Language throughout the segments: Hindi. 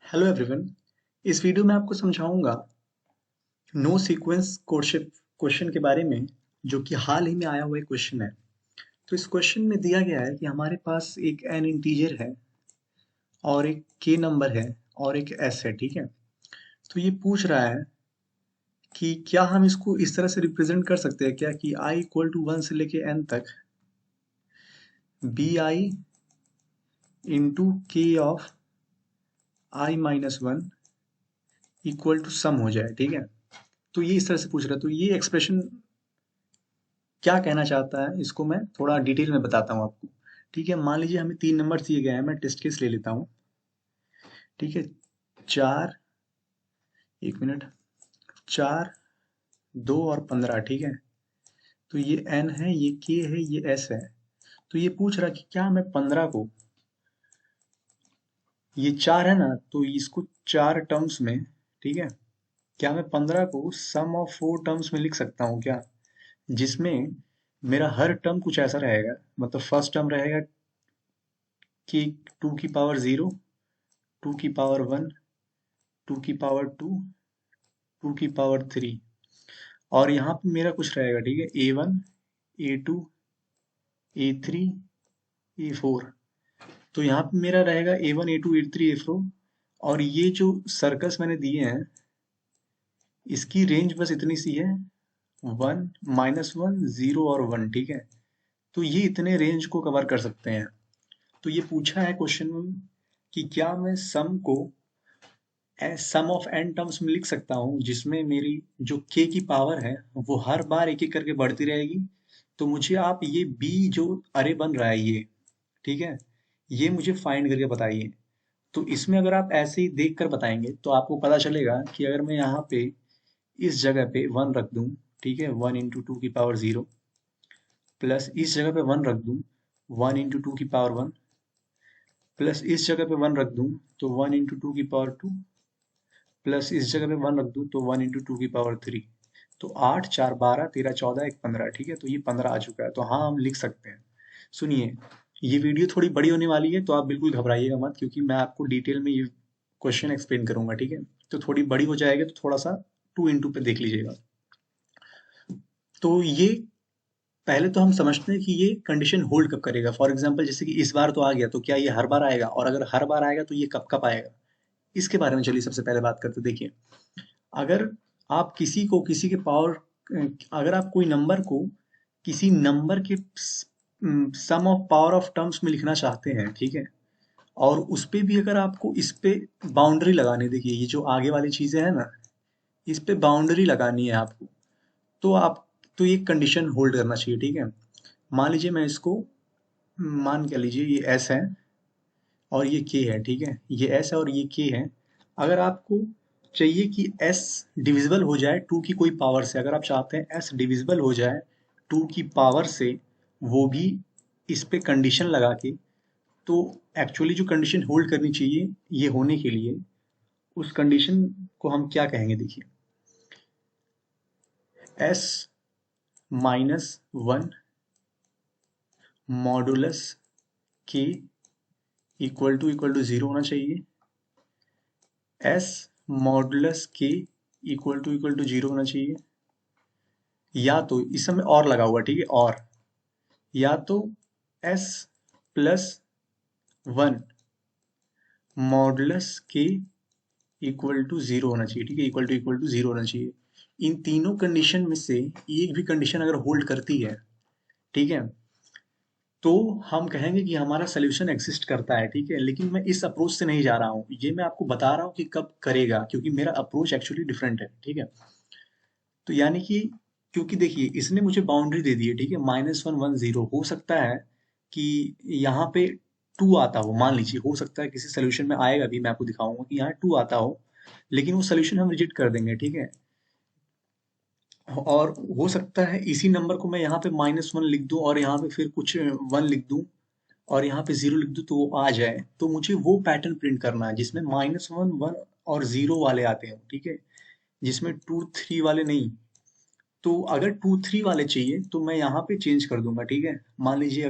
Hello everyone. इस वीडियो में आपको समझाऊंगा नो सीक्वेंस क्वेश्चन के बारे में, जो कि हाल ही में आया हुआ एक क्वेश्चन है। तो इस क्वेश्चन में दिया गया है कि हमारे पास एक एन इंटीजर है और एक के नंबर है और एक एस है। ठीक है, तो ये पूछ रहा है कि क्या हम इसको इस तरह से रिप्रेजेंट कर सकते हैं क्या कि आई इक्वल टू 1 से लेके एन तक b i into k of i minus one equal to sum हो जाए। ठीक है, तो ये इस तरह से पूछ रहा है। तो ये एक्सप्रेशन क्या कहना चाहता है, इसको मैं थोड़ा डिटेल में बताता हूँ आपको। ठीक है, मान लीजिए हमें 3 नंबर दिए गए हैं। मैं टेस्ट केस ले लेता हूँ। ठीक है, 4, 1 मिनट, 4, 2 और 15। ठीक है, तो ये n है, ये k है, ये s है। तो ये पूछ रहा है कि क्या मैं 15 को, ये 4 है ना, तो इसको 4 टर्म्स में, ठीक है, क्या मैं 15 को सम ऑफ 4 टर्म्स में लिख सकता हूँ क्या, जिसमें मेरा हर टर्म कुछ ऐसा रहेगा। मतलब फर्स्ट टर्म रहेगा कि 2 की पावर 0, 2 की पावर 1, 2 की पावर 2, 2 की पावर 3, और यहाँ पे मेरा कुछ रहेगा। ठीक है, A1, A2, A3, A4। तो यहाँ पे मेरा रहेगा A1, A2, A3, A4। और ये जो सर्कल्स मैंने दिए हैं, इसकी रेंज बस इतनी सी है, 1, -1, 0 और 1। ठीक है, तो ये इतने रेंज को कवर कर सकते हैं। तो ये पूछा है क्वेश्चन में कि क्या मैं सम को सम ऑफ एन टर्म्स में लिख सकता हूँ, जिसमें मेरी जो k की पावर है वो हर बार एक एक करके बढ़ती रहेगी। तो मुझे आप ये b जो अरे बन रहा है ये, ठीक है, ये मुझे फाइंड करके बताइए। तो इसमें अगर आप ऐसे ही देख कर बताएंगे तो आपको पता चलेगा कि अगर मैं यहाँ पे इस जगह पे 1 रख दूँ, ठीक है, 1 इंटू 2 की पावर 0, प्लस इस जगह पे 1 रख दूँ, 1 इंटू 2 की पावर 1, प्लस इस जगह पे 1 रख दूँ तो 1 इंटू 2 की पावर 2, प्लस इस जगह पे 1 रख दूँ तो 1 इंटू 2 की पावर 3। तो 8, 4, 12, 13, 14, 1, 15। ठीक है, तो ये 15 आ चुका है। तो हाँ, हम लिख सकते हैं। सुनिए, ये वीडियो थोड़ी बड़ी होने वाली है, तो आप बिल्कुल घबराइएगा मत, क्योंकि मैं आपको डिटेल में ये क्वेश्चन एक्सप्लेन करूंगा। ठीक है, तो थोड़ी बड़ी हो जाएगी तो थोड़ा सा 2 इंटू पे देख लीजिएगा। तो ये पहले तो हम समझते हैं कि ये कंडीशन होल्ड कब करेगा। फॉर एग्जाम्पल, जैसे कि इस बार तो आ गया, तो क्या ये हर बार आएगा, और अगर हर बार आएगा तो ये कब कब आएगा, इसके बारे में चलिए सबसे पहले बात करते हैं। देखिए, अगर आप किसी को किसी के पावर, अगर आप कोई नंबर को किसी नंबर के सम ऑफ पावर ऑफ टर्म्स में लिखना चाहते हैं, ठीक है, और उस पे भी अगर आपको इस पे बाउंड्री लगानी, देखिए ये जो आगे वाली चीजें हैं ना, इस पे बाउंड्री लगानी है आपको, तो आप, तो ये कंडीशन होल्ड करना चाहिए। ठीक है, मान लीजिए मैं इसको, मान के लीजिए ये एस है और ये के है। ठीक है, ये एस है और ये के है। अगर आपको चाहिए कि एस डिविजिबल हो जाए 2 की कोई पावर से, अगर आप चाहते हैं एस डिविजिबल हो जाए 2 की पावर से, वो भी इस पे कंडीशन लगा के, तो एक्चुअली जो कंडीशन होल्ड करनी चाहिए ये होने के लिए, उस कंडीशन को हम क्या कहेंगे, देखिए, S -1 modulus K equal to 0 होना चाहिए। S modulus K equal to 0 होना चाहिए। या तो इस समय और लगा हुआ, ठीक है, और या तो S plus 1 modulus K equal to 0 होना चाहिए। ठीक है, इक्वल टू 0 होना चाहिए। इन तीनों कंडीशन में से एक भी कंडीशन अगर होल्ड करती है, ठीक है, तो हम कहेंगे कि हमारा सोल्यूशन एग्जिस्ट करता है। ठीक है, लेकिन मैं इस अप्रोच से नहीं जा रहा हूँ, ये मैं आपको बता रहा हूँ कि कब करेगा, क्योंकि मेरा अप्रोच एक्चुअली डिफरेंट है। ठीक है, तो यानी कि, क्योंकि देखिए इसने मुझे बाउंड्री दे दी है, ठीक है, -1, 1, 0। हो सकता है कि यहाँ पे 2 आता हो, मान लीजिए, हो सकता है किसी सोल्यूशन में आएगा भी, मैं आपको दिखाऊंगा कि यहाँ 2 आता हो, लेकिन वो सोल्यूशन हम रिजेक्ट कर देंगे। ठीक है, और हो सकता है इसी नंबर को मैं यहाँ पे -1 लिख दूं और यहाँ पे फिर कुछ 1 लिख दूं और यहाँ पे 0 लिख दूं, तो वो आ जाए। तो मुझे वो पैटर्न प्रिंट करना है जिसमें -1, 1 और 0 वाले आते हैं। ठीक है, जिसमें 2, 3 वाले नहीं। तो अगर 2, 3 वाले चाहिए तो मैं यहाँ पे चेंज कर दूंगा। ठीक है, मान लीजिए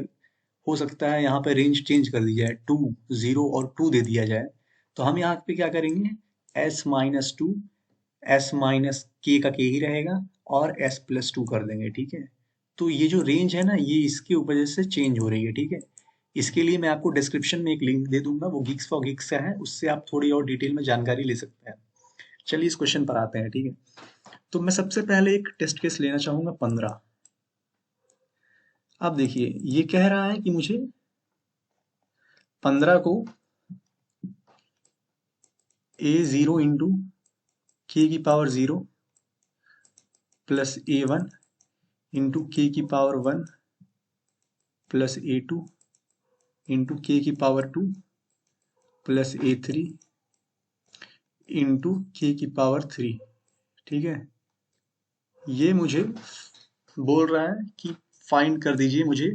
हो सकता है यहाँ पे रेंज चेंज कर दी जाए, 2, 0 और 2 दे दिया जाए, तो हम यहाँ पे क्या करेंगे, s-2, s माइनस के का के ही रहेगा और s+2 कर देंगे, ठीक है। तो ये जो रेंज है ना, ये इसके वजह से चेंज हो रही है, ठीक है। इसके लिए मैं आपको डिस्क्रिप्शन में एक लिंक दे दूंगा, वो गिग्स फॉर गिग्स का है, उससे आप थोड़ी और डिटेल में जानकारी ले सकते हैं। चलिए इस क्वेश्चन पर आते हैं, ठीक है। तो मैं सबसे पहले एक टेस्ट केस लेना चाहूंगा 15। अब देखिए ये कह रहा है कि मुझे 15 को a0 इंटू के की पावर 0 प्लस a1 इंटू के की पावर 1 प्लस a2 इंटू के की पावर 2 प्लस a3 इंटू के की पावर 3, ठीक है। ये मुझे बोल रहा है कि फाइंड कर दीजिए मुझे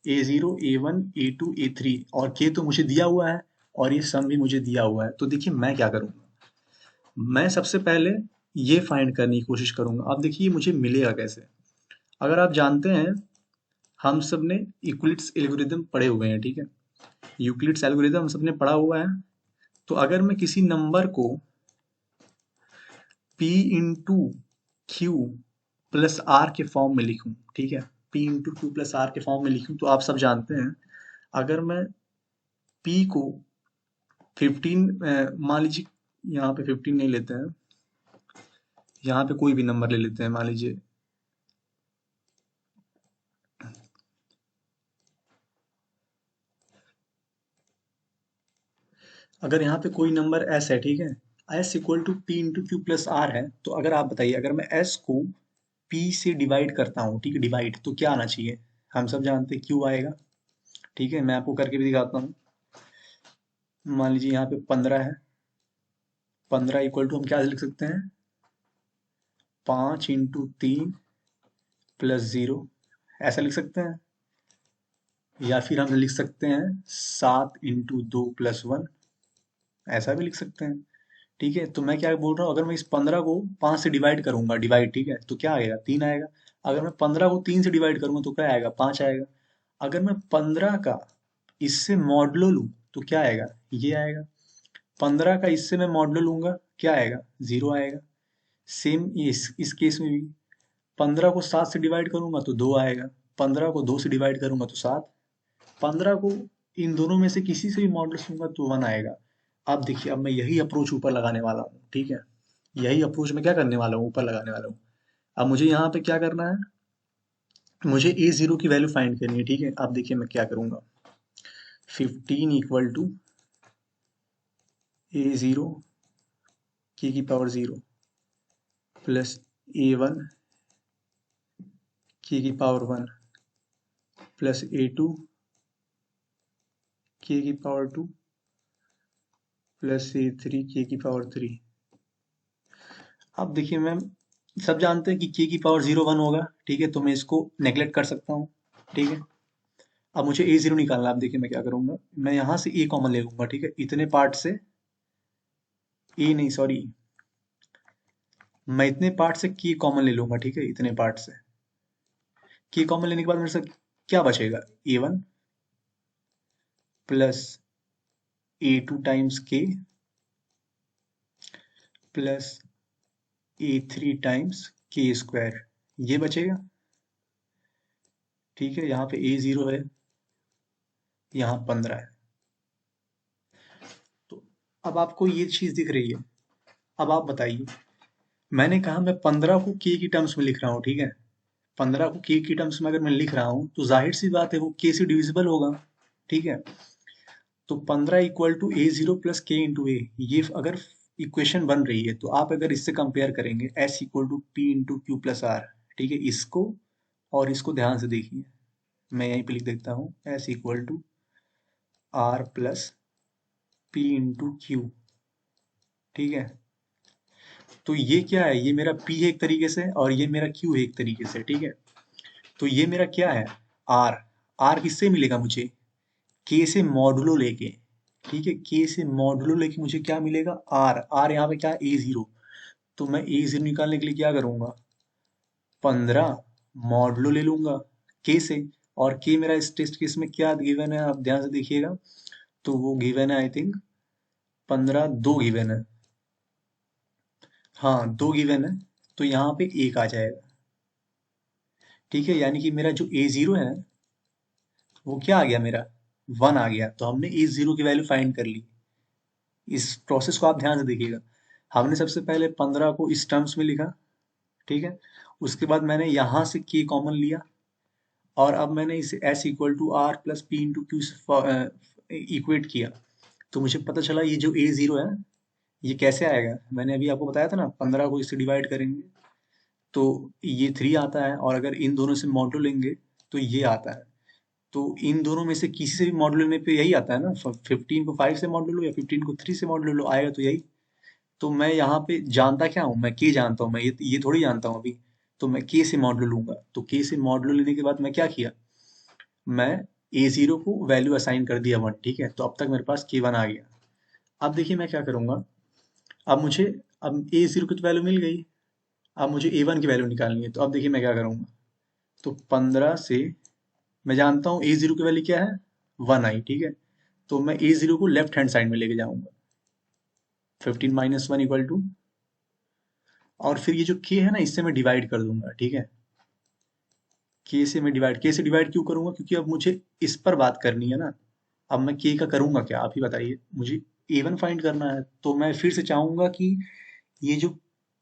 a0, a1, a2, a3, और k तो मुझे दिया हुआ है और ये सम भी मुझे दिया हुआ है। तो देखिए मैं क्या करूँगा, मैं सबसे पहले ये फाइंड करने की कोशिश करूंगा। अब देखिए मुझे मिलेगा कैसे। अगर आप जानते हैं हम सब ने यूक्लिड्स एल्गोरिदम पढ़े हुए हैं, ठीक है। यूक्लिड्स एल्गोरिदम हम सब ने पढ़ा हुआ है। तो अगर मैं किसी नंबर को p into Q plus R के फॉर्म में लिखूं, ठीक है, p into Q plus R के फॉर्म में लिखूं, तो आप सब जानते हैं अगर मैं p को 15 मान लीजिए, यहाँ पे 15 नहीं लेते हैं, यहाँ पे कोई भी नंबर ले लेते हैं, मान लीजिए अगर यहाँ पे कोई नंबर s है, ठीक है, s equal to P into Q plus R है, तो अगर आप बताइए अगर मैं s को p से डिवाइड करता हूँ, ठीक है, डिवाइड, तो क्या आना चाहिए। हम सब जानते हैं q आएगा, ठीक है। मैं आपको करके भी दिखाता हूँ। मान लीजिए यहाँ पे 15 है, 15 इक्वल टू हम क्या लिख सकते हैं, 5 इंटू 3 प्लस 0, ऐसा लिख सकते हैं। या फिर हम लिख सकते हैं 7 इंटू 2 प्लस 1, ऐसा भी लिख सकते हैं, ठीक है। तो मैं क्या बोल रहा हूँ, अगर मैं इस 15 को 5 से डिवाइड करूंगा, डिवाइड, ठीक है, तो क्या आएगा, 3 आएगा। अगर मैं 15 को 3 से डिवाइड करूंगा तो क्या आएगा, 5 आएगा। अगर मैं 15 का इससे मॉडलो लूँ तो क्या आएगा, ये आएगा। 15 का इससे मैं मॉडलो लूंगा, क्या आएगा, 0 आएगा। सेम इस केस में भी 15 को 7 से डिवाइड करूंगा तो 2 आएगा, 15 को 2 से डिवाइड करूंगा तो 7, 15 को इन दोनों में से किसी से भी मॉडल्स लूंगा तो 1 आएगा। अब देखिए अब मैं यही अप्रोच ऊपर लगाने वाला हूँ, ठीक है। यही अप्रोच मैं क्या करने वाला हूँ, ऊपर लगाने वाला हूँ। अब मुझे यहाँ पे क्या करना है, मुझे a0 की वैल्यू फाइंड करनी है, ठीक है। अब देखिए मैं क्या करूंगा, 15 इक्वल टू a0 के की पावर 0 प्लस a1 के की पावर 1 प्लस a2 के की पावर 2 प्लस a3 के की पावर 3। अब देखिए मैम सब जानते हैं कि k की पावर 0 1 होगा, ठीक है, तो मैं इसको नेग्लेक्ट कर सकता हूँ, ठीक है। अब मुझे a0 निकालना है। अब देखिए मैं क्या करूंगा, मैं यहाँ से a कॉमन ले लूंगा, ठीक है, इतने पार्ट से a नहीं, सॉरी, मैं इतने पार्ट से k कॉमन ले लूंगा, ठीक है, इतने पार्ट से k कॉमन लेने के बाद मेरे से क्या बचेगा, a1 plus a2 times k plus a3 times k square, ये बचेगा, ठीक है। यहाँ पे a0 है, यहाँ 15 है। तो अब आपको ये चीज दिख रही है। अब आप बताइए, मैंने कहा मैं 15 को k की टर्म्स में लिख रहा हूँ, ठीक है। 15 को k की टर्म्स में अगर मैं लिख रहा हूँ तो जाहिर सी बात है वो k से डिविजिबल होगा, ठीक है। तो 15 equal to a0 plus k into a, ये अगर इक्वेशन बन रही है तो आप अगर इससे कंपेयर करेंगे s equal to P into Q plus R, ठीक है, इसको और इसको ध्यान से देखिए। मैं यहीं पे लिख देता हूँ s equal to R plus P into Q, ठीक है। तो ये क्या है, ये मेरा p है एक तरीके से और ये मेरा q है एक तरीके से, ठीक है। तो ये मेरा क्या है, r। r किससे मिलेगा मुझे, k से मॉडुलो लेके, ठीक है, k से मॉडुलो लेके मुझे क्या मिलेगा, r। r यहाँ पे क्या है, a0। तो मैं a0 निकालने के लिए क्या करूंगा, 15 मॉडुलो ले लूंगा k से, और k मेरा इस टेस्ट केस में क्या गिवन है, आप ध्यान से देखिएगा। तो वो गिवन है आई थिंक 15 दो गिवन है। हाँ, दो गिवन है, तो यहाँ पे एक आ जाएगा। ठीक है, यानी कि मेरा जो ए जीरो है वो क्या आ गया मेरा, 1 आ गया। तो हमने ए जीरो की वैल्यू फाइंड कर ली। इस प्रोसेस को आप ध्यान से देखिएगा। हमने सबसे पहले 15 को इस टर्म्स में लिखा, ठीक है। उसके बाद मैंने यहाँ से के कॉमन लिया, और अब मैंने इसे S equal to R plus P into Q से इक्वेट किया। तो मुझे पता चला ये जो ए जीरो है ये कैसे आएगा। मैंने अभी आपको बताया था ना, 15 को इससे डिवाइड करेंगे तो ये 3 आता है, और अगर इन दोनों से मॉड्यूल लेंगे तो ये आता है। तो इन दोनों में से किसी से भी मॉड्यूल लेने पे यही आता है ना, 15 को 5 से मॉड्यूल लो या 15 को 3 से मॉड्यूल लो, आएगा तो यही। तो मैं यहाँ पे जानता क्या हूँ, मैं के जानता हूँ, मैं ये थोड़ी जानता हूँ अभी। तो मैं के से मॉड्यूल लूंगा, तो के से मॉड्यूल लेने के बाद मैं क्या किया, मैं ए जीरो को वैल्यू असाइन कर दिया 1, ठीक है। तो अब तक मेरे पास के वन आ गया। अब देखिए मैं क्या करूंगा, अब मुझे, अब ए जीरो की तो वैल्यू मिल गई, अब मुझे ए वन की वैल्यू निकालनी है। तो अब देखिए मैं क्या करूंगा, तो 15 से मैं जानता हूँ ए जीरो की वैल्यू क्या है, 1 आई, ठीक है। तो मैं ए जीरो को लेफ्ट हैंड साइड में लेके जाऊंगा, 15 माइनस वन इक्वल टू, और फिर ये जो के है ना इससे मैं डिवाइड कर दूंगा, ठीक है। के से डिवाइड क्यों करूंगा, क्योंकि अब मुझे इस पर बात करनी है ना। अब मैं के का करूंगा क्या, आप ही बताइए। मुझे ए वन फाइंड करना है, तो मैं फिर से चाहूंगा कि ये जो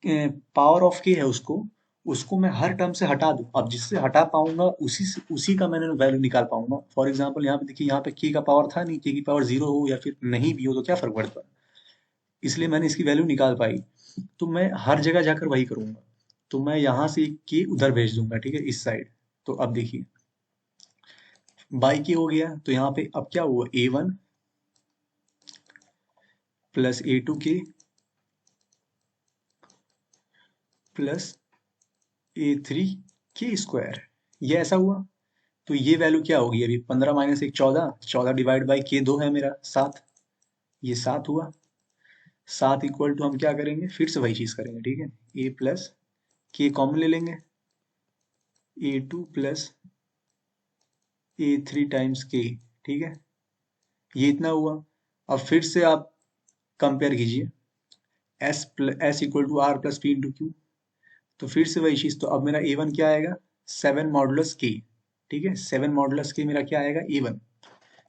पावर ऑफ के है उसको उसको मैं हर टर्म से हटा दूं। अब जिससे हटा पाऊंगा उसी का मैंने वैल्यू निकाल पाऊंगा। फॉर एग्जांपल यहाँ पे देखिए, यहाँ पे के का पावर था नहीं, के की पावर जीरो हो या फिर नहीं भी हो तो क्या फर्क पड़ता है। इसलिए मैंने इसकी वैल्यू निकाल पाई। तो मैं हर जगह जाकर वही करूंगा। तो मैं यहाँ से एक के उधर भेज दूंगा, ठीक है, इस साइड। तो अब देखिए बाई के हो गया, तो यहाँ पे अब क्या हुआ, ए वन प्लस ए टू के प्लस ए थ्री के स्क्वायर, ये ऐसा हुआ। तो ये वैल्यू क्या होगी, अभी 15 माइनस एक 14, 14 डिवाइड बाई के दो है मेरा 7, ये 7 हुआ। 7 इक्वल टू हम क्या करेंगे, फिर से वही चीज करेंगे, ठीक है। ए प्लस के कॉमन ले लेंगे, ए टू प्लस ए थ्री टाइम्स के, ठीक है। ये इतना हुआ। अब फिर से आप कंपेयर कीजिए, S equal to R plus P into Q. तो फिर से वही चीज, तो अब मेरा ए वन क्या आएगा, 7 मॉडुलस के, ठीक है। 7 मॉडुलस के मेरा क्या आएगा, ए वन।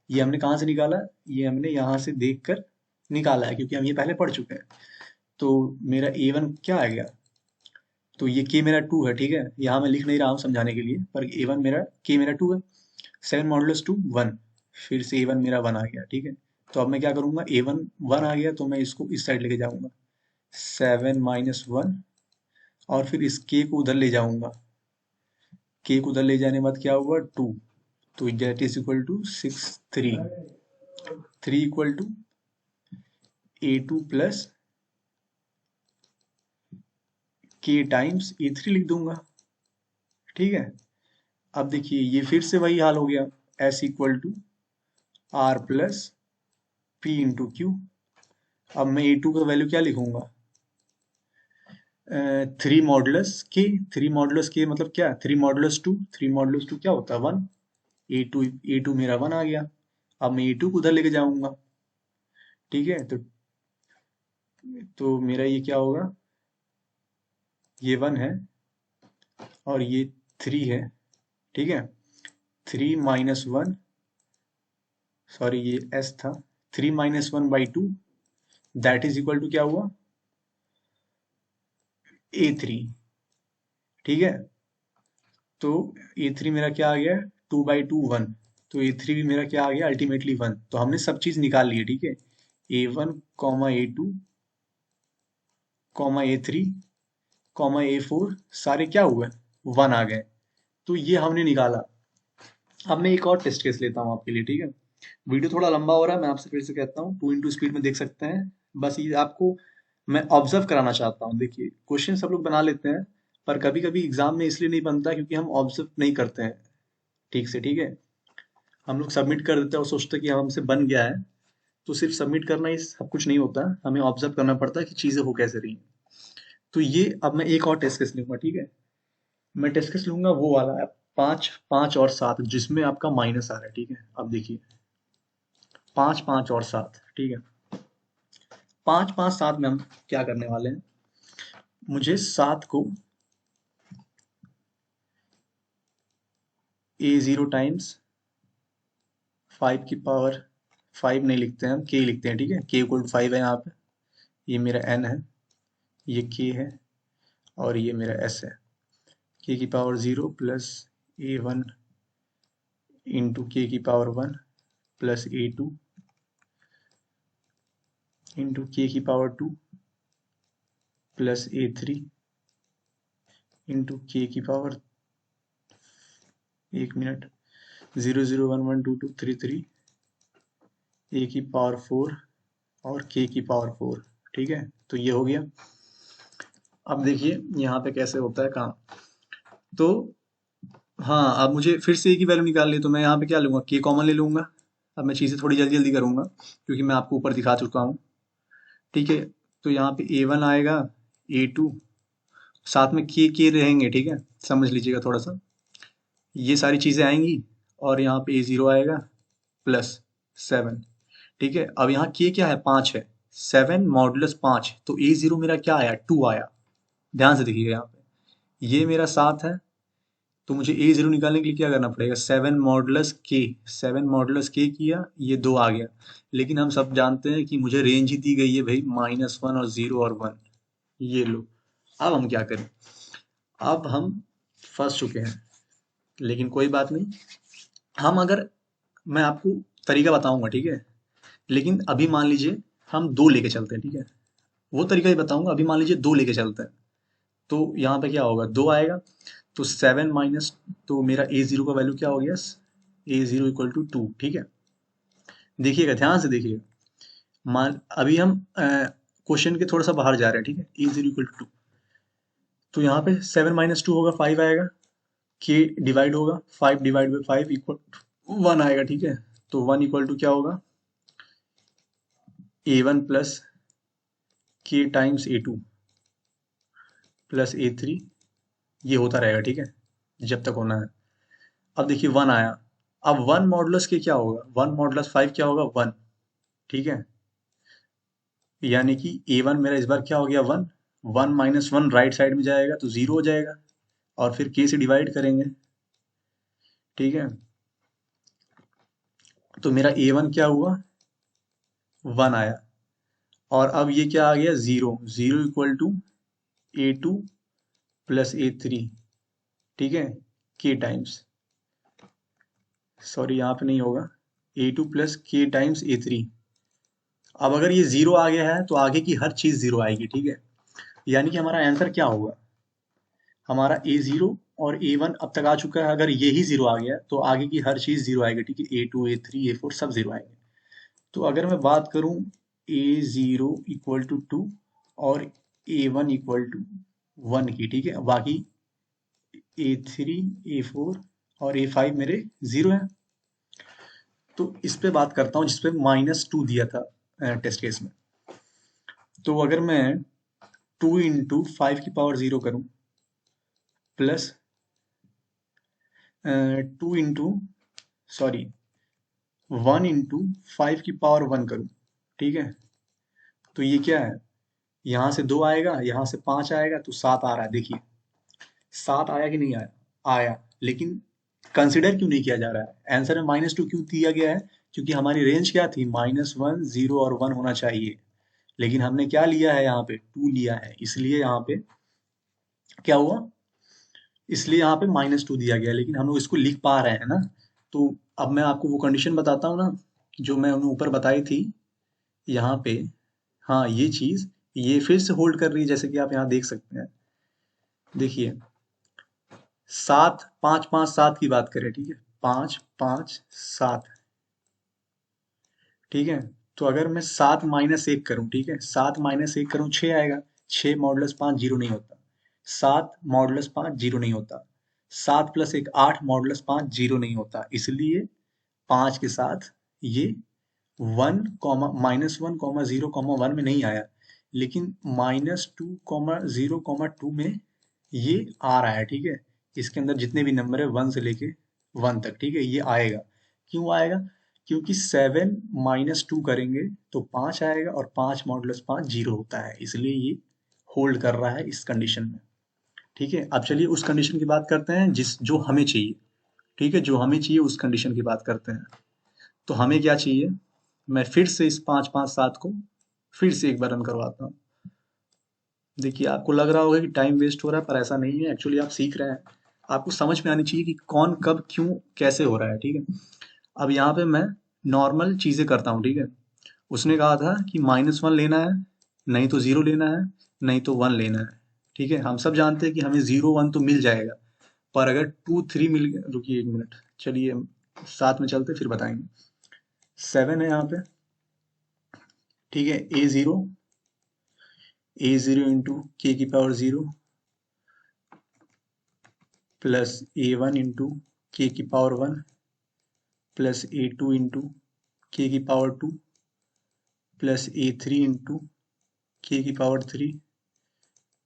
ये हमने कहाँ से निकाला, ये हमने यहाँ से देख कर निकाला है, क्योंकि हम ये पहले पढ़ चुके हैं। तो मेरा ए वन क्या आ गया, तो ये के मेरा 2 है, ठीक है। यहाँ मैं लिख नहीं रहा हूँ समझाने के लिए, पर ए वन मेरा के मेरा 2 है। 7 मॉडुलस 2 1, फिर से ए वन मेरा 1 आ गया, ठीक है। तो अब मैं क्या करूंगा, ए वन 1 आ गया तो मैं इसको इस साइड लेके जाऊंगा, 7 माइनस वन, और फिर इस के को उधर ले जाऊंगा। के को उधर ले जाने के बाद क्या हुआ, 2। तो that is equal to 6 3, 3 equal to A two plus K times A three लिख दूंगा, ठीक है। अब देखिए ये फिर से वही हाल हो गया, S equal to R plus P into Q. अब मैं ए टू का वैल्यू क्या लिखूंगा, 3 मॉडुलस के मतलब क्या, 3 मॉडुलस 2, 3 मॉडुलस 2 क्या होता है, 1। ए टू मेरा 1 आ गया। अब मैं ए टू को उधर लेके जाऊंगा, ठीक है। तो मेरा ये क्या होगा, ये 1 है और ये 3 है, ठीक है। 3 - 1, सॉरी ये एस था, 3 - 1/2, दैट इज इक्वल टू क्या हुआ, ए थ्री, ठीक है। तो ए थ्री मेरा क्या आ गया, 2/2 1। तो ए थ्री भी मेरा क्या आ गया, अल्टीमेटली 1। तो हमने सब चीज निकाल ली है, ठीक है। A1 comma A2 comma A3 comma A4 सारे क्या हुए, 1 आ गए। तो ये हमने निकाला। अब मैं एक और टेस्ट केस लेता हूँ आपके लिए, ठीक है। वीडियो थोड़ा लंबा हो रहा है, मैं आपसे फिर से कहता हूँ 2 इंटू स्पीड में देख सकते हैं। बस ये आपको मैं ऑब्जर्व कराना चाहता हूँ। देखिए क्वेश्चन सब लोग बना लेते हैं, पर कभी कभी एग्जाम में इसलिए नहीं बनता क्योंकि हम ऑब्जर्व नहीं करते हैं ठीक से, ठीक है। हम लोग सबमिट कर देते हैं और सोचते हैं कि हाँ, हमसे बन गया है। तो सिर्फ सबमिट करना ही सब कुछ नहीं होता, हमें ऑब्जर्व करना पड़ता है कि चीजें हो कैसे रही हैं। तो ये अब मैं एक और टेस्ट केस लूंगा, ठीक है। मैं टेस्ट केस लूंगा वो वाला है, 5 5 और 7 जिसमें आपका माइनस आ रहा है, ठीक है। अब देखिए 5 5 और 7, ठीक है। 5 5 7 में हम क्या करने वाले हैं, मुझे 7 को a0 टाइम्स 5 की पावर 5 नहीं लिखते हैं हम, k लिखते हैं, ठीक है, k इक्वल टू 5 है यहाँ पे, ये मेरा n है, ये k है, और ये मेरा s है। k की power 0 plus a1 into k की power 1 plus a2 into k की power 2 plus a3 into k की पावर, एक मिनट, 0 0 1 1 2 2 3 3, a की पावर 4 और k की पावर 4, ठीक है। तो ये हो गया। अब देखिए यहाँ पे कैसे होता है काम। तो हाँ, अब मुझे फिर से a की वैल्यू निकालनी है, तो मैं यहाँ पे क्या लूंगा, k कॉमन ले लूंगा। अब मैं चीज़ें थोड़ी जल्दी जल्दी करूंगा क्योंकि मैं आपको ऊपर दिखा चुका हूँ, ठीक है। तो यहाँ पे a1 आएगा, a2, साथ में k रहेंगे, ठीक है, समझ लीजिएगा थोड़ा सा, ये सारी चीज़ें आएंगी, और यहाँ पे a0 आएगा प्लस 7, ठीक है। अब यहाँ k क्या है, 5 है, 7 मॉडुलस 5, तो a0 मेरा क्या आया, 2 आया। ध्यान से देखिएगा यहाँ पे, ये मेरा 7 है, तो मुझे a0 निकालने के लिए क्या करना पड़ेगा, 7 मॉडुलस k, 7 मॉडुलस k किया, ये 2 आ गया। लेकिन हम सब जानते हैं कि मुझे रेंज ही दी गई है भाई, -1 और 0 और 1, ये लो। अब हम क्या करें, अब हम फंस चुके हैं, लेकिन कोई बात नहीं। हम अगर, मैं आपको तरीका बताऊंगा, ठीक है, लेकिन अभी मान लीजिए हम 2 लेके चलते हैं, ठीक है, वो तरीका ही बताऊंगा। अभी मान लीजिए 2 लेके चलते हैं, तो यहाँ पे क्या होगा, 2 आएगा, तो 7 माइनस, तो मेरा a0 का वैल्यू क्या हो गया, a0 इक्वल टू 2, ठीक है। देखिएगा, ध्यान से देखिएगा, मान अभी हम क्वेश्चन के थोड़ा सा बाहर जा रहे हैं, ठीक है, a0 इक्वल टू 2, तो यहाँ पे 7 माइनस 2 होगा, 5 आएगा, k डिवाइड होगा, 5 डिवाइड बाई 5 इक्वल 1 आएगा, ठीक है। तो 1 इक्वल टू क्या होगा, a1 plus k times a2 plus a3, ये होता रहेगा, ठीक है, जब तक होना है। अब देखिए 1 आया, अब 1 मॉडुलस के क्या होगा, 1 मॉडुलस 5 क्या होगा, 1, ठीक है। यानी कि a1 मेरा इस बार क्या हो गया, 1, 1 माइनस 1 राइट साइड में जाएगा तो 0 हो जाएगा, और फिर k से डिवाइड करेंगे, ठीक है। तो मेरा a1 क्या हुआ, 1 आया, और अब ये क्या आ गया, 0, 0 equal to a2 plus a3, ठीक है, k टाइम्स, सॉरी यहाँ पे नहीं होगा, a2 plus k times a3। अब अगर ये 0 आ गया है तो आगे की हर चीज 0 आएगी, ठीक है। यानी कि हमारा आंसर क्या होगा, हमारा a0 और a1 अब तक आ चुका है, अगर यही 0 आ गया तो आगे की हर चीज 0 आएगी, ठीक है, a2 a3 a4 सब 0 आएंगे। तो अगर मैं बात करूं a0 इक्वल टू 2 और a1 इक्वल टू 1 की, ठीक है, बाकी a3 a4 और a5 मेरे 0 है। तो इस पे बात करता हूँ जिसपे -2 दिया था टेस्ट केस में। तो अगर मैं 2 इंटू 5 की पावर 0 करूं, प्लस 2 इंटू, सॉरी, 1 इंटू 5 की पावर 1 करूं, ठीक है, तो ये क्या है, यहाँ से 2 आएगा, यहाँ से 5 आएगा, तो 7 आ रहा है। देखिए 7 आया कि नहीं आया, आया, लेकिन कंसिडर क्यों नहीं किया जा रहा है, आंसर में -2 क्यों दिया गया है, क्योंकि हमारी रेंज क्या थी, -1 0 और 1 होना चाहिए, लेकिन हमने क्या लिया है, यहाँ पे 2 लिया है, इसलिए यहाँ पे क्या हुआ, इसलिए यहाँ पे -2 दिया गया, लेकिन हम लोग इसको लिख पा रहे हैं ना। तो अब मैं आपको वो कंडीशन बताता हूँ ना, जो मैं ऊपर बताई थी यहाँ पे। हाँ, ये चीज ये फिर से होल्ड कर रही है, जैसे कि आप यहाँ देख सकते हैं। देखिए 7 5 5 7 की बात करें, ठीक है, 5 5 7, ठीक है। तो अगर मैं 7 माइनस 1 करूं, ठीक है, 7 माइनस 1 करूं, 6 आएगा, 6 मॉडुलस 5 जीरो नहीं होता, 7 मॉडुलस 5 जीरो नहीं होता, 7 प्लस 1 8 मॉडुलस 5 जीरो नहीं होता, इसलिए 5 के साथ ये 1 कॉमा -1 0 1 में नहीं आया, लेकिन -2 0 2 में ये आ रहा है, ठीक है। इसके अंदर जितने भी नंबर है 1 से लेके 1 तक, ठीक है, ये आएगा। क्यों आएगा, क्योंकि 7 माइनस 2 करेंगे तो 5 आएगा, और 5 मॉडुलस 5 जीरो होता है, इसलिए ये होल्ड कर रहा है इस कंडीशन में। ठीक है, अब चलिए उस कंडीशन की बात करते हैं जो हमें चाहिए। ठीक है, जो हमें चाहिए उस कंडीशन की बात करते हैं। तो हमें क्या चाहिए, मैं फिर से इस 5 5 7 को फिर से एक बार रन करवाता हूँ। देखिए, आपको लग रहा होगा कि टाइम वेस्ट हो रहा है, पर ऐसा नहीं है, एक्चुअली आप सीख रहे हैं। आपको समझ में आनी चाहिए कि कौन कब क्यों कैसे हो रहा है। ठीक है, अब यहाँ पे मैं नॉर्मल चीजें करता हूँ। ठीक है, उसने कहा था कि -1 लेना है, नहीं तो 0 लेना है, नहीं तो 1 लेना है। ठीक है, हम सब जानते हैं कि हमें 0 1 तो मिल जाएगा, पर अगर 2 3 मिल गया, रुकिए एक मिनट, चलिए साथ में चलते फिर बताएंगे। 7 है यहाँ पे। ठीक है, ए जीरो इंटू के की पावर 0 प्लस A1 इंटू के की पावर 1 प्लस A2 इंटू के की पावर 2 प्लस A3 इंटू के की पावर 3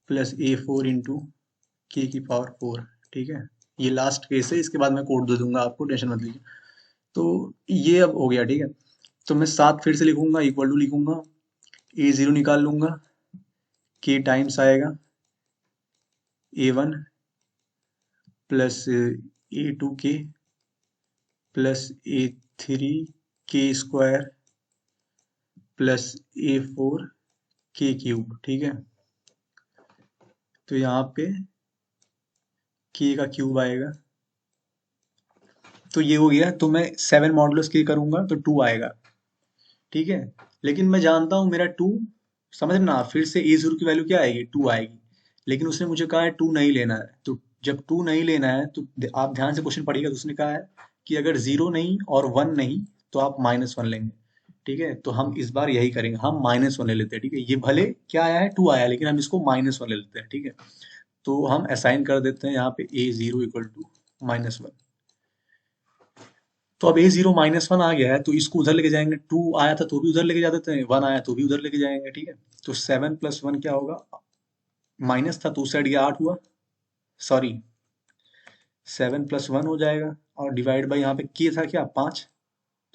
प्लस A4 इंटू के की पावर 4। ठीक है, ये लास्ट केस है, इसके बाद मैं कोड दे दूंगा आपको, टेंशन मत लीजिए। तो ये अब हो गया। ठीक है, तो मैं 7 फिर से लिखूंगा, इक्वल टू लिखूंगा, A0 निकाल लूंगा, के टाइम्स आएगा A1 प्लस A2 के प्लस A3 के स्क्वायर प्लस A4 के क्यूब। ठीक है, तो यहाँ पे के का क्यूब आएगा। तो ये हो गया, तो मैं 7 मॉडुलस के करूंगा तो 2 आएगा। ठीक है, लेकिन मैं जानता हूँ मेरा 2, समझना, फिर से A0 की वैल्यू क्या आएगी, 2 आएगी। लेकिन उसने मुझे कहा है 2 नहीं लेना है, तो जब 2 नहीं लेना है तो आप ध्यान से क्वेश्चन पढ़िएगा, तो उसने कहा है कि अगर 0 नहीं और 1 नहीं तो आप -1 लेंगे। ठीक है, तो हम इस बार यही करेंगे, हम -1 ले लेते हैं। ठीक है, ये भले क्या आया है, 2 आया है, लेकिन हम इसको -1 ले लेते हैं। ठीक है, तो हम असाइन कर देते हैं यहाँ पे A0 इक्वल टू -1। तो अब A0 -1 आ गया है, तो इसको उधर लेके जाएंगे, 2 आया था तो भी उधर लेके जा देते हैं, 1 आया तो भी उधर लेके जाएंगे। ठीक है, तो 7 + 1 क्या होगा, माइनस था तो उस साइड गया 8 हुआ, सॉरी 7 + 1 हो जाएगा, और डिवाइड बाई यहाँ पे के था क्या, 5,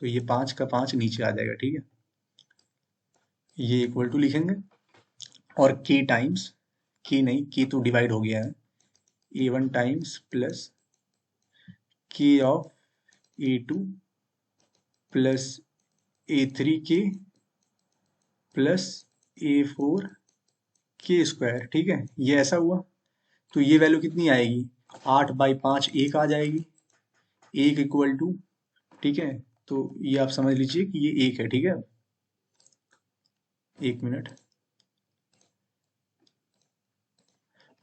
तो ये 5 का 5 नीचे आ जाएगा। ठीक है, ये इक्वल टू लिखेंगे, और के टाइम्स, के नहीं, के तो डिवाइड हो गया है, A1 टाइम्स प्लस के ऑफ A2 प्लस A3 के प्लस A4 के स्क्वायर। ठीक है, ये ऐसा हुआ, तो ये वैल्यू कितनी आएगी, 8/5 1 आ जाएगी, 1 इक्वल टू, ठीक है, तो ये आप समझ लीजिए कि ये 1 है। ठीक है, एक मिनट,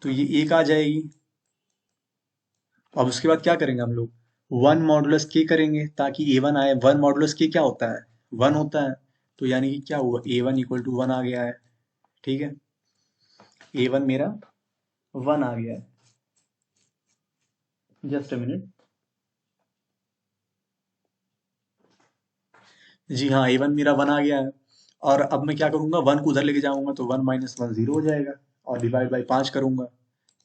तो ये 1 आ जाएगी। अब उसके बाद क्या करेंगे हम लोग, 1 मॉडुलस के करेंगे ताकि A1 आए। 1 मॉडुलस के क्या होता है, 1 होता है, तो यानी कि क्या हुआ, A1 इक्वल टू 1 आ गया है। ठीक है, A1 मेरा 1 आ गया है। जस्ट अ मिनट, जी हाँ, A1 मेरा 1 आ गया है, और अब मैं क्या करूंगा, 1 को उधर लेके जाऊंगा, तो 1 - 1 0 हो जाएगा, और डिवाइड बाई 5 करूंगा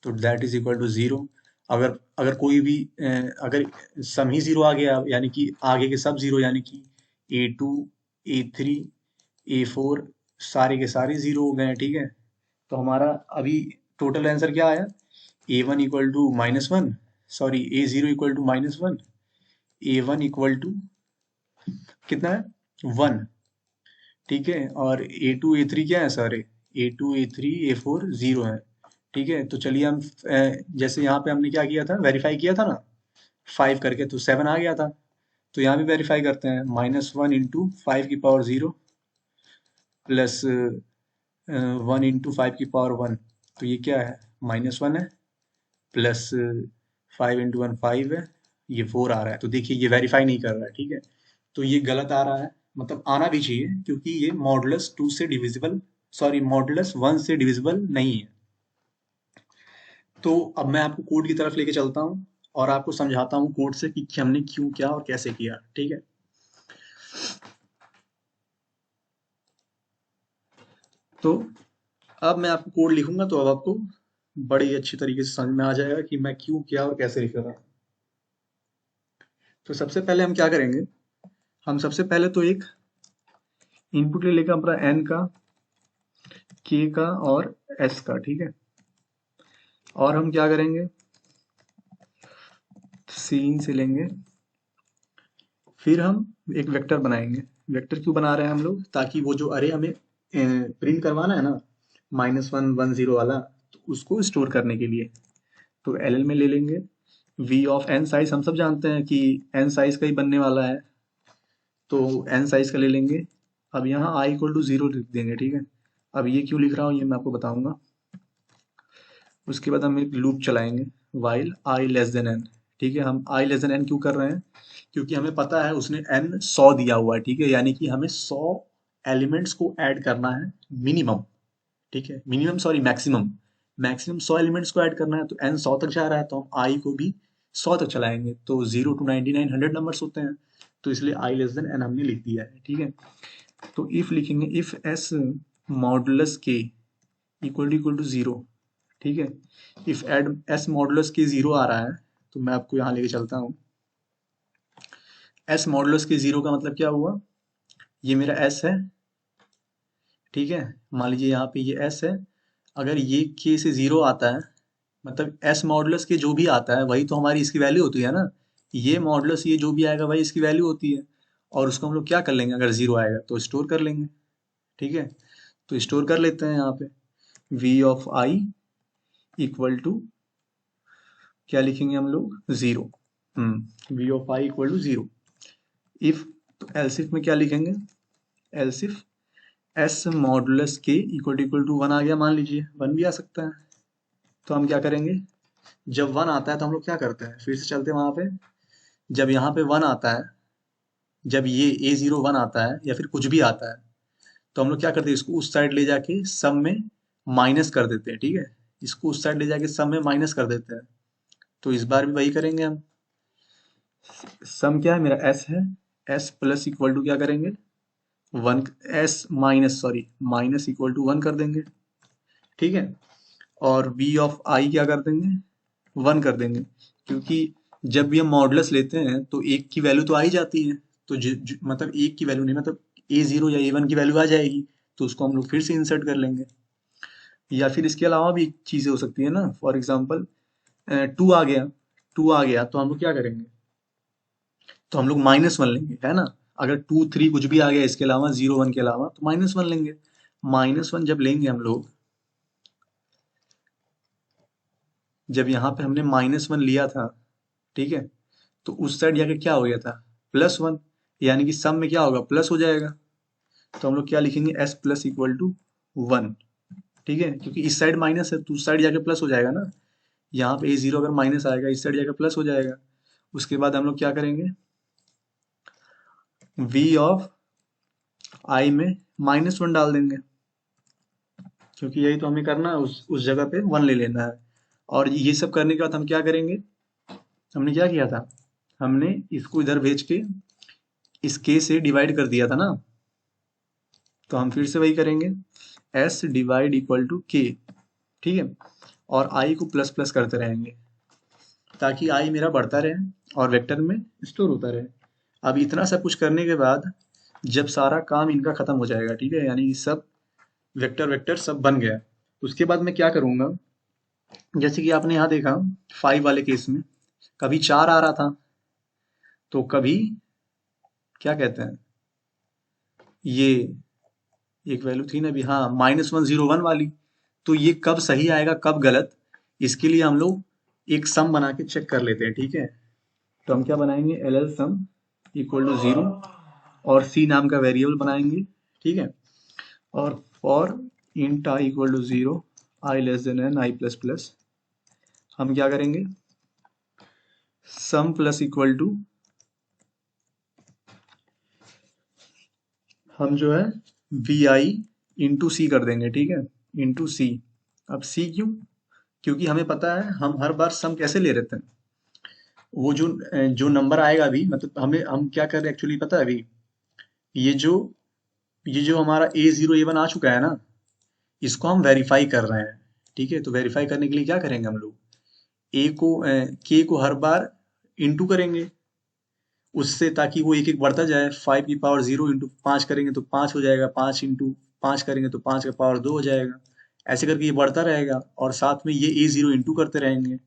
तो दैट इज इक्वल टू 0। अगर अगर कोई भी अगर सम ही 0 आ गया, यानी कि आगे के सब 0, यानी कि A2 A3 A4 सारे के सारे 0 हो गए हैं। ठीक है, तो हमारा अभी टोटल आंसर क्या आया, A1 equal to -1, sorry A0 equal to -1, A1 equal to कितना है, 1। ठीक है, और A2 A3 क्या है सारे, A2 A3 A4 0 है। ठीक है, तो चलिए हम जैसे यहाँ पे हमने क्या किया था, वेरीफाई किया था ना, 5 करके, तो 7 आ गया था, तो यहाँ भी वेरीफाई करते हैं, -1 इंटू 5 की पावर 0 प्लस 1 इंटू 5 की पावर 1, तो ये क्या है, -1 है, प्लस 5 इंटू 1 5 है, ये 4 आ रहा है। तो देखिए ये वेरीफाई नहीं कर रहा है। ठीक है, तो ये गलत आ रहा है, मतलब आना भी चाहिए, क्योंकि ये मॉडुलस 2 से डिविजिबल, सॉरी मॉडुलस 1 से डिविजिबल नहीं है। तो अब मैं आपको कोड की तरफ लेके चलता हूँ, और आपको समझाता हूँ कोड से कि हमने क्यों किया और कैसे किया। ठीक है, तो अब मैं आपको कोड लिखूंगा, तो अब आपको बड़ी अच्छी तरीके से समझ में आ जाएगा कि मैं क्यों किया और कैसे लिख रहा हूँ। तो सबसे पहले हम क्या करेंगे, हम सबसे पहले तो एक इनपुट ले लेगा अपना n का, k का और s का, ठीक है। और हम क्या करेंगे, सीन से लेंगे, फिर हम एक वेक्टर बनाएंगे। वेक्टर क्यों बना रहे हैं हम लोग, ताकि वो जो अरे हमें प्रिंट करवाना है ना, -1 1 0 वाला, तो उसको स्टोर करने के लिए। तो एल में ले लेंगे v ऑफ n साइज, हम सब जानते हैं कि n साइज का ही बनने वाला है, तो n साइज का ले लेंगे। अब यहाँ i इक्वल टू 0 लिख देंगे, ठीक है। अब ये क्यों लिख रहा हूँ ये मैं आपको बताऊंगा। उसके बाद हम एक लूप चलाएंगे, while i less than n, ठीक है। हम i लेस देन n क्यों कर रहे हैं, क्योंकि हमें पता है उसने n 100 दिया हुआ है, ठीक है। यानी कि हमें 100 एलिमेंट्स को ऐड करना है मिनिमम, ठीक है। Minimum sorry maximum, maximum 100 elements को ऐड करना है, तो n 100 तक जा रहा है, तो हम i को भी 100 तक चलाएंगे। तो 0 to 99 100 नंबर्स होते हैं, तो इसलिए i लेस देन n हमने लिख दिया है, ठीक है। तो इफ लिखेंगे, if s modulus k equal to 0, ठीक है। इफ एड s मॉडुलस के 0 आ रहा है, तो मैं आपको यहाँ लेके चलता हूँ। s मॉडुलस के 0 का मतलब क्या हुआ, ये मेरा s है, ठीक है। मान लीजिए यहाँ पे ये s है, अगर ये k से 0 आता है, मतलब s मॉडुलस के जो भी आता है वही तो हमारी इसकी वैल्यू होती है ना। ये मॉडुलस ये जो भी आएगा वही इसकी वैल्यू होती है, और उसको हम लोग क्या कर लेंगे, अगर 0 आएगा तो स्टोर कर लेंगे, ठीक है। तो स्टोर कर लेते हैं यहाँ पे, v of i equal to क्या लिखेंगे हम लोग, 0। v of i equal to 0। If, तो एल्स इफ में क्या लिखेंगे, else if s modulus K equal to 1 आ गया, मान लीजिए 1 भी आ सकता है। तो हम क्या करेंगे, जब 1 आता है तो हम लोग क्या करते हैं, फिर से चलते हैं वहां पे। जब यहाँ पे 1 आता है, जब ये a01 आता है या फिर कुछ भी आता है, तो हम लोग क्या करते हैं, इसको उस साइड ले जाके सम में माइनस कर देते हैं, ठीक है। इसको उस साइड ले जाके सम में माइनस कर देते हैं। तो इस बार भी वही करेंगे हम। सम क्या है मेरा, s है, s प्लस इक्वल टू क्या करेंगे, 1, s minus sorry minus equal to 1 कर देंगे, ठीक है। और v ऑफ i क्या कर देंगे, 1 कर देंगे, क्योंकि जब भी हम मॉडुलस लेते हैं तो एक की वैल्यू तो आ ही जाती है। तो मतलब एक की वैल्यू नहीं, मतलब a0 या a1 की वैल्यू आ जाएगी, तो उसको हम लोग फिर से इंसर्ट कर लेंगे। या फिर इसके अलावा भी चीजें हो सकती है ना, फॉर एग्जाम्पल 2 आ गया, 2 आ गया तो हम लोग क्या करेंगे, तो हम लोग -1 लेंगे, है ना। अगर 2 3 कुछ भी आ गया इसके अलावा, 0 1 के अलावा, तो -1 लेंगे। -1 जब लेंगे हम लोग, जब यहाँ पे हमने -1 लिया था, ठीक है, तो उस साइड जाके क्या हो गया था, +1, यानी कि सम में क्या होगा, प्लस हो जाएगा। तो हम लोग क्या लिखेंगे, s प्लस इक्वल टू 1, ठीक है, क्योंकि इस साइड माइनस है तो उस साइड जाके प्लस हो जाएगा ना। यहाँ पे a0 अगर माइनस आएगा, इस साइड जाके प्लस हो जाएगा। उसके बाद हम लोग क्या करेंगे, v ऑफ i में -1 डाल देंगे, क्योंकि यही तो हमें करना है, उस जगह पे 1 ले लेना है। और ये सब करने के बाद हम क्या करेंगे, हमने क्या किया था, हमने इसको इधर भेज के इस k से डिवाइड कर दिया था ना। तो हम फिर से वही करेंगे, s divide equal to k, ठीक है। और i को प्लस प्लस करते रहेंगे, ताकि i मेरा बढ़ता रहे और वेक्टर में स्टोर होता रहे। अब इतना सब कुछ करने के बाद जब सारा काम इनका खत्म हो जाएगा, ठीक है, यानी सब वेक्टर वेक्टर सब बन गया, उसके बाद मैं क्या करूंगा, जैसे कि आपने यहाँ देखा 5 वाले केस में कभी 4 आ रहा था, तो कभी क्या कहते हैं, ये एक वैल्यू थी ना अभी, हाँ, -1 0 1 वाली। तो ये कब सही आएगा कब गलत, इसके लिए हम लोग एक सम बना के चेक कर लेते हैं, ठीक है। तो हम क्या बनाएंगे, L L sum equal to 0, और सी नाम का वेरिएबल बनाएंगे, ठीक है। और for int I equal to 0, I less than N I plus plus, हम क्या करेंगे, सम प्लस इक्वल टू, हम जो है वी आई इंटू सी कर देंगे, ठीक है, इंटू सी। अब सी क्यों, क्योंकि हमें पता है हम हर बार सम कैसे ले रहते हैं, वो जो जो नंबर आएगा अभी, मतलब हम क्या कर रहे हैं एक्चुअली पता है अभी, ये जो ये जो हमारा A0 A1 आ चुका है ना, इसको हम वेरीफाई कर रहे हैं, ठीक है। तो वेरीफाई करने के लिए क्या करेंगे हम लोग, ए को के को हर बार इंटू करेंगे, उससे, ताकि वो एक एक बढ़ता जाए। 5 की पावर 0 इंटू 5 करेंगे तो 5 हो जाएगा, 5 इंटू 5 करेंगे तो 5 का पावर 2 हो जाएगा। ऐसे करके ये बढ़ता रहेगा और साथ में ये A0 इंटू करते रहेंगे।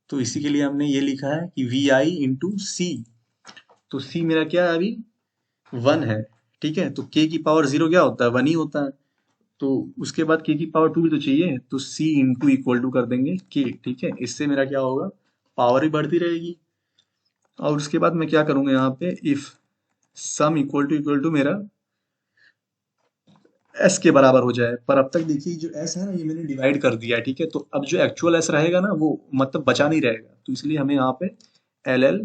तो इसी के लिए हमने ये लिखा है कि VI इंटू सी। तो सी मेरा क्या है अभी, 1 है। ठीक है, तो k की पावर 0 क्या होता है, 1 ही होता है। तो उसके बाद k की पावर 2 भी तो चाहिए, तो c इंटू इक्वल टू कर देंगे k। ठीक है, इससे मेरा क्या होगा, पावर ही बढ़ती रहेगी। और उसके बाद मैं क्या करूंगा यहाँ पे, इफ सम इक्वल टू मेरा s के बराबर हो जाए। पर अब तक देखिए जो s है ना, ये मैंने डिवाइड कर दिया है। ठीक है, तो अब जो एक्चुअल s रहेगा ना, वो मतलब बचा नहीं रहेगा। तो इसलिए हमें यहाँ पे LL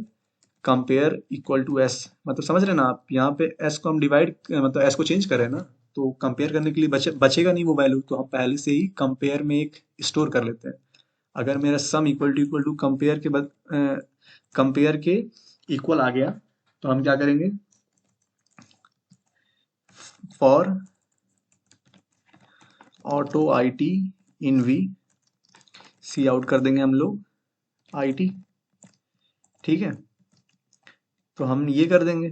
compare equal to S, मतलब समझ रहे ना आप, यहाँ पे एस को हम डिवाइड, मतलब एस को चेंज करें ना, तो कंपेयर करने के लिए बचेगा नहीं वो वैल्यू, तो हम पहले से ही कंपेयर में एक स्टोर कर लेते हैं। अगर मेरा सम इक्वल टू कंपेयर के बाद कंपेयर के इक्वल आ गया, तो हम क्या करेंगे, for auto I T in V, C out कर देंगे हम लोग आई टी। ठीक है, तो हम ये कर देंगे,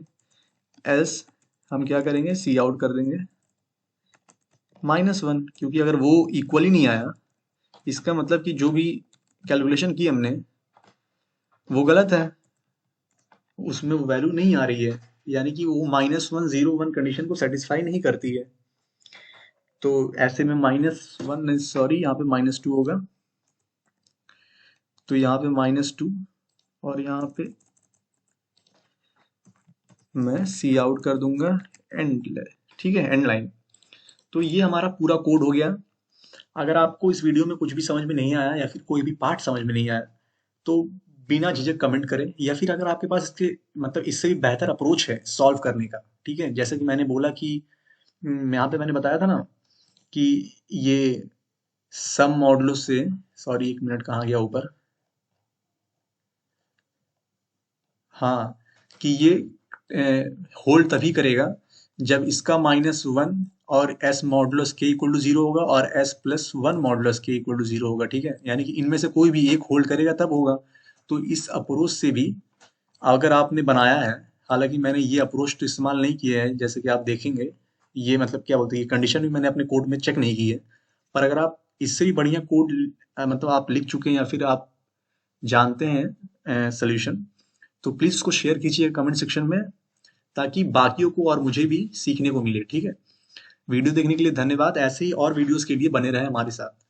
एल्स हम क्या करेंगे, सी आउट कर देंगे -1, क्योंकि अगर वो इक्वल ही नहीं आया, इसका मतलब कि जो भी कैलकुलेशन की हमने वो गलत है, उसमें वो वैल्यू नहीं आ रही है, यानी कि वो -1 0 1 कंडीशन को सेटिस्फाई नहीं करती है। तो ऐसे में -1, सॉरी यहाँ पे -2 होगा, तो यहाँ पे -2, और यहाँ पे मैं सी आउट कर दूंगा एंड। ठीक है, एंड लाइन। तो ये हमारा पूरा कोड हो गया। अगर आपको इस वीडियो में कुछ भी समझ में नहीं आया या फिर कोई भी पार्ट समझ में नहीं आया, तो बिना झिझक कमेंट करें, या फिर अगर आपके पास इसके मतलब इससे भी बेहतर अप्रोच है सॉल्व करने का। ठीक है, जैसे कि मैंने बोला कि यहाँ पे मैंने बताया था ना कि ये सम मॉडुलो से, सॉरी एक मिनट कहाँ गया ऊपर, हाँ, कि ये होल्ड तभी करेगा जब इसका -1 और s modulus k equal to 0 होगा और s plus 1 modulus k equal to 0 होगा। ठीक है, यानी कि इनमें से कोई भी एक होल्ड करेगा तब होगा। तो इस अप्रोच से भी अगर आपने बनाया है, हालांकि मैंने ये अप्रोच तो इस्तेमाल नहीं किया है, जैसे कि आप देखेंगे, ये मतलब क्या बोलते हैं, कंडीशन भी मैंने अपने कोड में चेक नहीं की है। पर अगर आप इससे भी बढ़िया कोड मतलब आप लिख चुके हैं या फिर आप जानते हैं सोल्यूशन, तो प्लीज उसको शेयर कीजिए कमेंट सेक्शन में, ताकि बाकियों को और मुझे भी सीखने को मिले। ठीक है, वीडियो देखने के लिए धन्यवाद। ऐसे ही और वीडियोस के लिए बने रहे हमारे साथ।